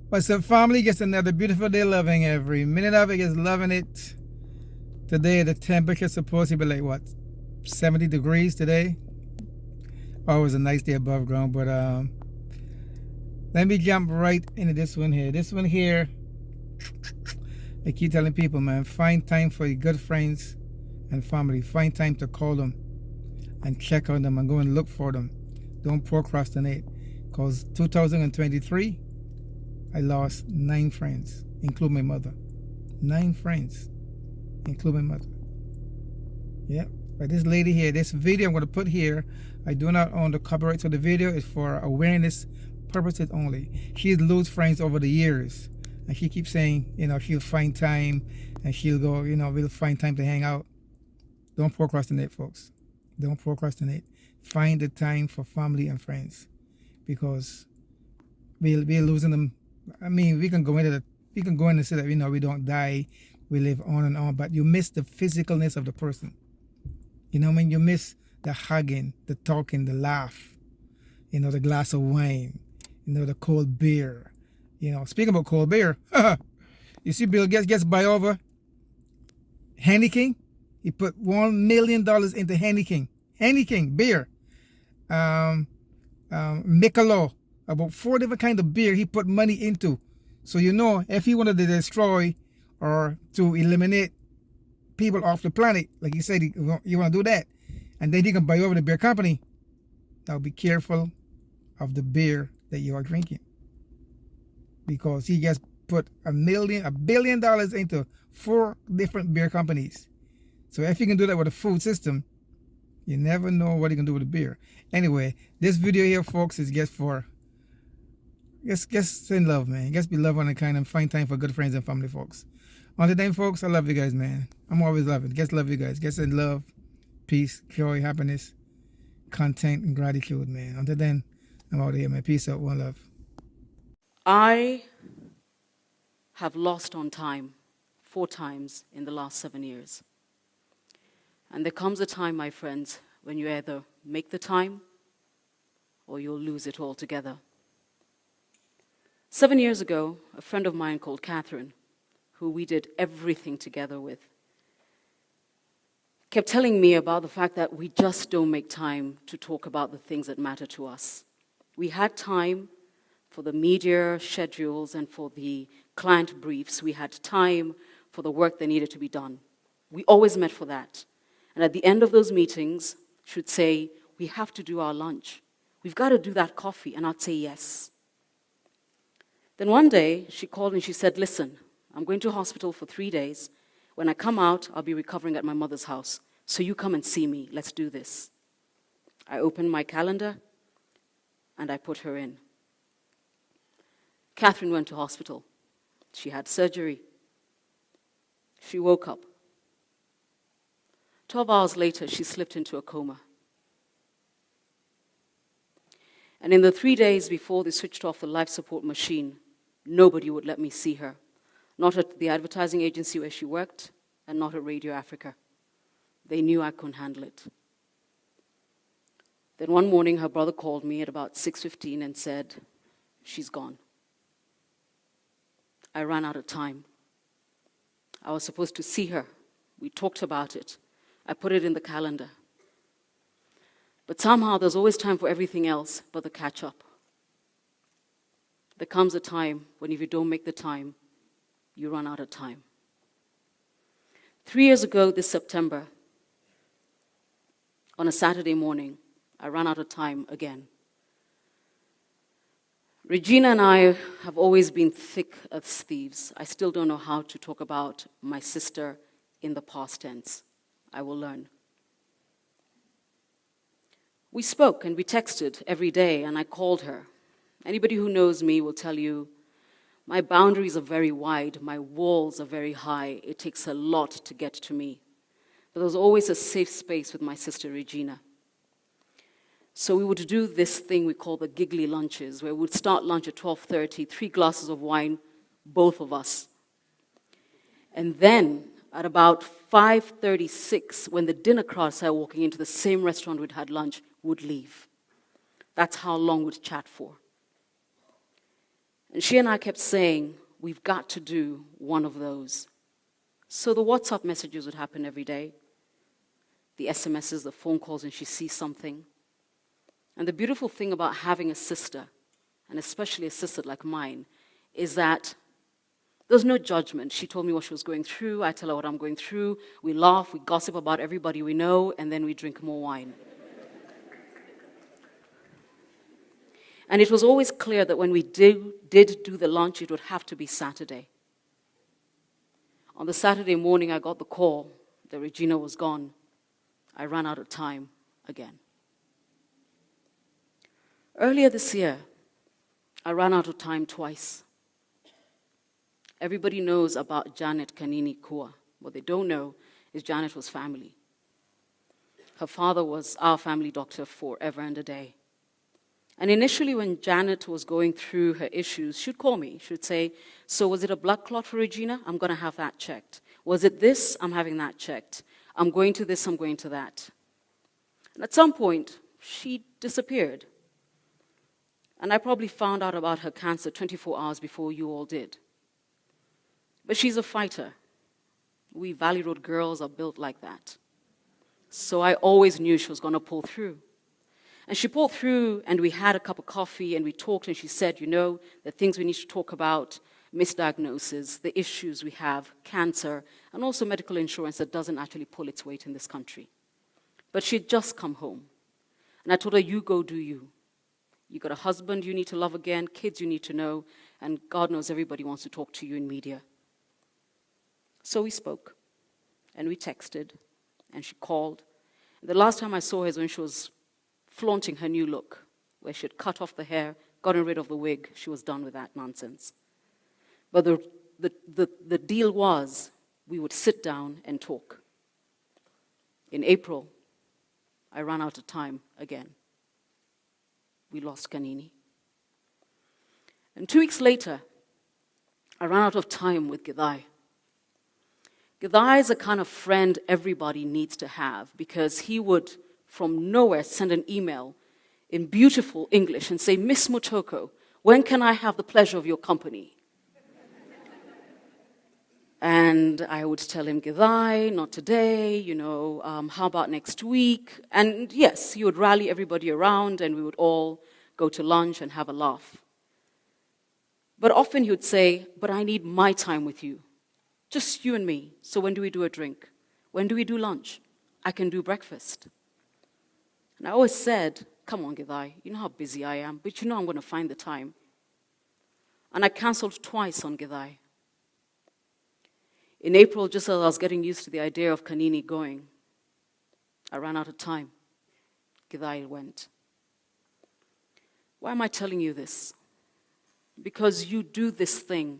What's up, family? Just another beautiful day, loving every minute of it. Just loving it. Today, the temperature supposed to be like what, 70 degrees today. Oh, it was a nice day above ground, but let me jump right into this one here. This one here, I keep telling people, man, find time for your good friends and family. Find time to call them and check on them and go and look for them. Don't procrastinate, because 2023, I lost 9 friends, including my mother. 9 friends, including my mother. Yeah, but this lady here, this video I'm going to put here, I do not own the copyright to the video. It's for awareness purposes only. She's lost friends over the years, and she keeps saying, she'll find time, and she'll go, we'll find time to hang out. Don't procrastinate, folks. Don't procrastinate. Find the time for family and friends, because we're losing them. I mean, we can go in and say that we don't die, we live on and on, but you miss the physicalness of the person. You miss the hugging, the talking, the laugh, the glass of wine, the cold beer. Speaking about cold beer, you see Bill Gates gets buy over Heineken. He put $1 million into Heineken beer. Michelob, about 4 different kinds of beer he put money into. So if he wanted to destroy or to eliminate people off the planet, like he said, you want to do that, and then he can buy over the beer company. Now be careful of the beer that you are drinking, because he just put $1 billion into 4 different beer companies. So if you can do that with a food system, you never know what you can do with the beer. Anyway, this video here, folks, is just for just send love, man. Just be love on the kind and find time for good friends and family, folks. Until then, folks, I love you guys, man. I'm always loving. Just love you guys. Just send love, peace, joy, happiness, content, and gratitude, man. Until then, I'm out of here, man. Peace out. One love. I have lost on time 4 times in the last 7 years. And there comes a time, my friends, when you either make the time or you'll lose it altogether. 7 years ago, a friend of mine called Catherine, who we did everything together with, kept telling me about the fact that we just don't make time to talk about the things that matter to us. We had time for the media schedules and for the client briefs. We had time for the work that needed to be done. We always met for that. And at the end of those meetings, she would say, we have to do our lunch. We've got to do that coffee. And I'd say yes. Then one day, she called and she said, listen, I'm going to hospital for 3 days. When I come out, I'll be recovering at my mother's house. So you come and see me. Let's do this. I opened my calendar and I put her in. Catherine went to hospital. She had surgery. She woke up. 12 hours later, she slipped into a coma. And in the 3 days before they switched off the life support machine, nobody would let me see her. Not at the advertising agency where she worked, and not at Radio Africa. They knew I couldn't handle it. Then one morning, her brother called me at about 6:15 and said, she's gone. I ran out of time. I was supposed to see her. We talked about it. I put it in the calendar. But somehow there's always time for everything else but the catch-up. There comes a time when if you don't make the time, you run out of time. 3 years ago this September, on a Saturday morning, I ran out of time again. Regina and I have always been thick as thieves. I still don't know how to talk about my sister in the past tense. I will learn. We spoke and we texted every day, and I called her. Anybody who knows me will tell you my boundaries are very wide, my walls are very high. It takes a lot to get to me. But there was always a safe space with my sister Regina. So we would do this thing we call the giggly lunches, where we would start lunch at 12:30, 3 glasses of wine, both of us. And then at about 5:36, when the dinner crowd started walking into the same restaurant we'd had lunch, would leave. That's how long we'd chat for. And she and I kept saying, we've got to do one of those. So the WhatsApp messages would happen every day, the SMSs, the phone calls, and she sees something. And the beautiful thing about having a sister, and especially a sister like mine, is that there's no judgment. She told me what she was going through. I tell her what I'm going through. We laugh, we gossip about everybody we know, and then we drink more wine. And it was always clear that when we did do the lunch, it would have to be Saturday. On the Saturday morning, I got the call that Regina was gone. I ran out of time again. Earlier this year, I ran out of time twice. Everybody knows about Janet Kanini Kua. What they don't know is Janet was family. Her father was our family doctor forever and a day. And initially when Janet was going through her issues, she'd call me. She'd say, so was it a blood clot for Regina? I'm going to have that checked. Was it this? I'm having that checked. I'm going to this, I'm going to that. And at some point, she disappeared. And I probably found out about her cancer 24 hours before you all did. But she's a fighter. We Valley Road girls are built like that. So I always knew she was going to pull through. And she pulled through, and we had a cup of coffee, and we talked, and she said, you know, the things we need to talk about, misdiagnosis, the issues we have, cancer, and also medical insurance that doesn't actually pull its weight in this country. But she'd just come home. And I told her, you go do you. You got a husband you need to love again, kids you need to know, and God knows everybody wants to talk to you in media. So we spoke, and we texted, and she called. The last time I saw her is when she was flaunting her new look, where she had cut off the hair, gotten rid of the wig. She was done with that nonsense. But the deal was we would sit down and talk. In April, I ran out of time again. We lost Kanini. And 2 weeks later, I ran out of time with Githai. Githai is a kind of friend everybody needs to have because he would, from nowhere, send an email in beautiful English and say, Miss Mutoko, when can I have the pleasure of your company? And I would tell him, Githai, not today, how about next week? And yes, he would rally everybody around and we would all go to lunch and have a laugh. But often he would say, but I need my time with you. Just you and me. So when do we do a drink? When do we do lunch? I can do breakfast. And I always said, come on, Githai, you know how busy I am, but you know I'm going to find the time. And I canceled twice on Githai. In April, just as I was getting used to the idea of Kanini going, I ran out of time. Githai went. Why am I telling you this? Because you do this thing,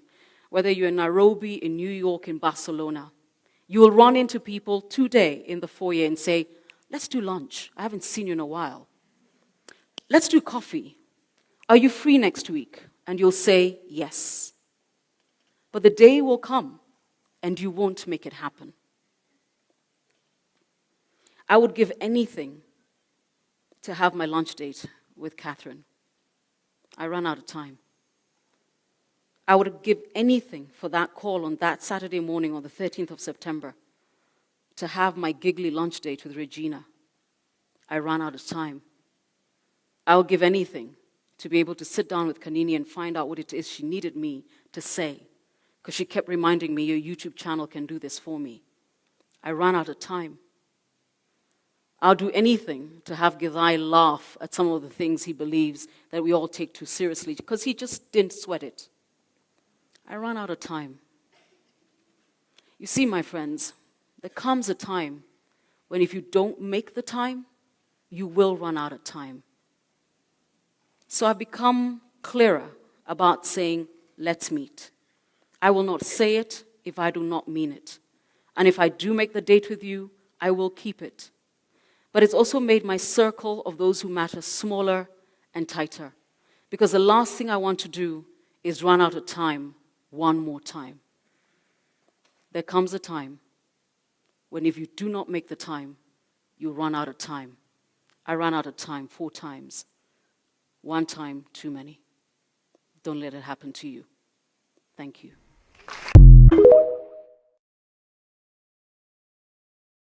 whether you're in Nairobi, in New York, in Barcelona. You will run into people today in the foyer and say, let's do lunch. I haven't seen you in a while. Let's do coffee. Are you free next week? And you'll say, yes. But the day will come, and you won't make it happen. I would give anything to have my lunch date with Catherine. I ran out of time. I would give anything for that call on that Saturday morning on the 13th of September to have my giggly lunch date with Regina. I ran out of time. I would give anything to be able to sit down with Kanini and find out what it is she needed me to say, because she kept reminding me, your YouTube channel can do this for me. I ran out of time. I'll do anything to have Githai laugh at some of the things he believes that we all take too seriously, because he just didn't sweat it. I ran out of time. You see, my friends, there comes a time when if you don't make the time, you will run out of time. So I've become clearer about saying, let's meet. I will not say it if I do not mean it. And if I do make the date with you, I will keep it. But it's also made my circle of those who matter smaller and tighter. Because the last thing I want to do is run out of time one more time. There comes a time when if you do not make the time, you run out of time. I ran out of time 4 times. 1 time too many. Don't let it happen to you. Thank you.